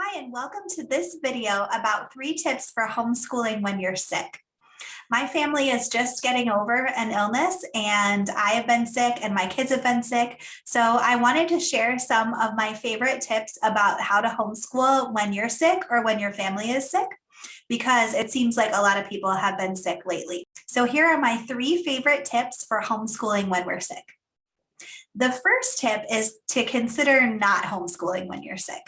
Hi, and welcome to this video about 3 tips for homeschooling when you're sick. My family is just getting over an illness, and I have been sick and my kids have been sick. So I wanted to share some of my favorite tips about how to homeschool when you're sick or when your family is sick, because it seems like a lot of people have been sick lately. So here are my 3 favorite tips for homeschooling when we're sick. The first tip is to consider not homeschooling when you're sick.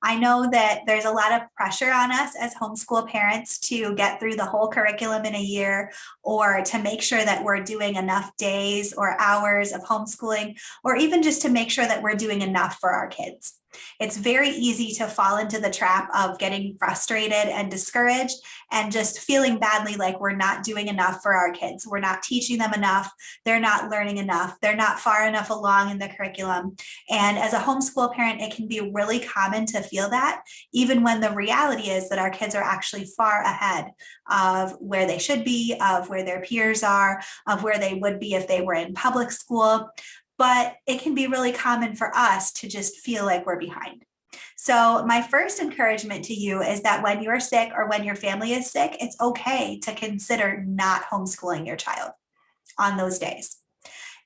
I know that there's a lot of pressure on us as homeschool parents to get through the whole curriculum in a year, or to make sure that we're doing enough days or hours of homeschooling, or even just to make sure that we're doing enough for our kids. It's very easy to fall into the trap of getting frustrated and discouraged and just feeling badly like we're not doing enough for our kids. We're not teaching them enough. They're not learning enough. They're not far enough along in the curriculum. And as a homeschool parent, it can be really common to feel that, even when the reality is that our kids are actually far ahead of where they should be, of where their peers are, of where they would be if they were in public school. But it can be really common for us to just feel like we're behind. So my first encouragement to you is that when you're sick or when your family is sick, it's okay to consider not homeschooling your child on those days.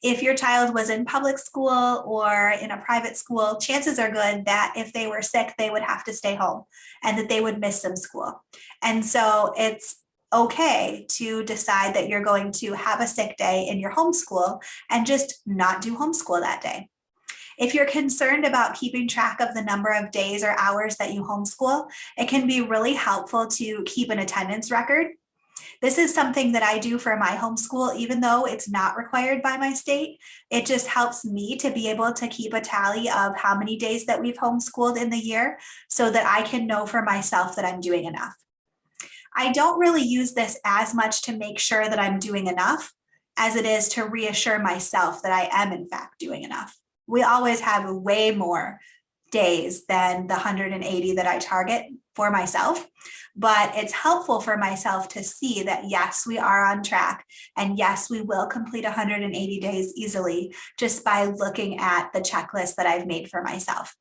If your child was in public school or in a private school, chances are good that if they were sick, they would have to stay home and that they would miss some school. And so it's okay to decide that you're going to have a sick day in your homeschool and just not do homeschool that day. If you're concerned about keeping track of the number of days or hours that you homeschool, it can be really helpful to keep an attendance record. This is something that I do for my homeschool, even though it's not required by my state. It just helps me to be able to keep a tally of how many days that we've homeschooled in the year so that I can know for myself that I'm doing enough. I don't really use this as much to make sure that I'm doing enough as it is to reassure myself that I am in fact doing enough. We always have way more days than the 180 that I target for myself, but it's helpful for myself to see that yes, we are on track, and yes, we will complete 180 days easily just by looking at the checklist that I've made for myself.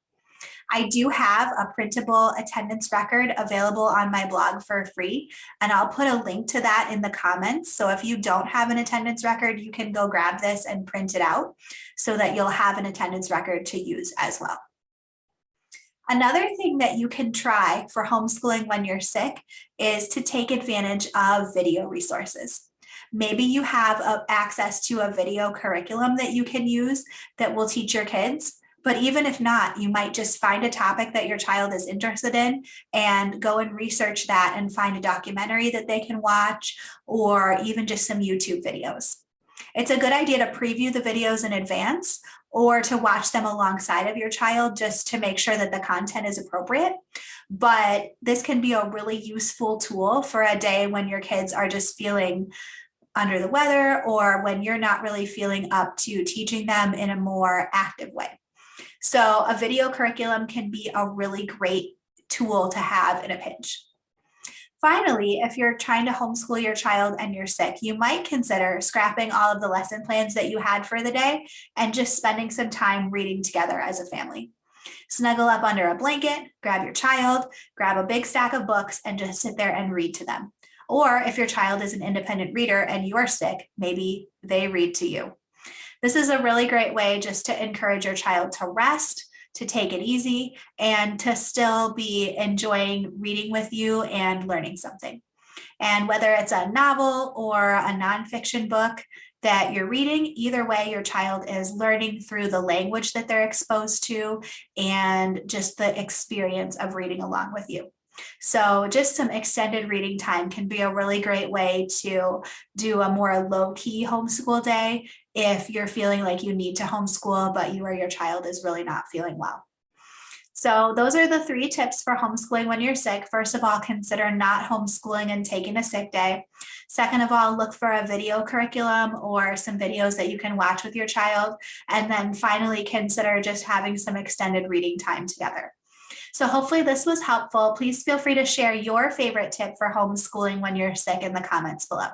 I do have a printable attendance record available on my blog for free, and I'll put a link to that in the comments. So if you don't have an attendance record, you can go grab this and print it out so that you'll have an attendance record to use as well. Another thing that you can try for homeschooling when you're sick is to take advantage of video resources. Maybe you have access to a video curriculum that you can use that will teach your kids. But even if not, you might just find a topic that your child is interested in and go and research that and find a documentary that they can watch, or even just some YouTube videos. It's a good idea to preview the videos in advance or to watch them alongside of your child just to make sure that the content is appropriate. But this can be a really useful tool for a day when your kids are just feeling under the weather, or when you're not really feeling up to teaching them in a more active way. So a video curriculum can be a really great tool to have in a pinch. Finally, if you're trying to homeschool your child and you're sick, you might consider scrapping all of the lesson plans that you had for the day and just spending some time reading together as a family. Snuggle up under a blanket, grab your child, grab a big stack of books, and just sit there and read to them. Or if your child is an independent reader and you're sick, maybe they read to you. This is a really great way just to encourage your child to rest, to take it easy, and to still be enjoying reading with you and learning something. And whether it's a novel or a nonfiction book that you're reading, either way, your child is learning through the language that they're exposed to and just the experience of reading along with you. So just some extended reading time can be a really great way to do a more low-key homeschool day if you're feeling like you need to homeschool, but you or your child is really not feeling well. So those are the 3 tips for homeschooling when you're sick. First of all, consider not homeschooling and taking a sick day. Second of all, look for a video curriculum or some videos that you can watch with your child. And then finally, consider just having some extended reading time together. So hopefully this was helpful. Please feel free to share your favorite tip for homeschooling when you're sick in the comments below.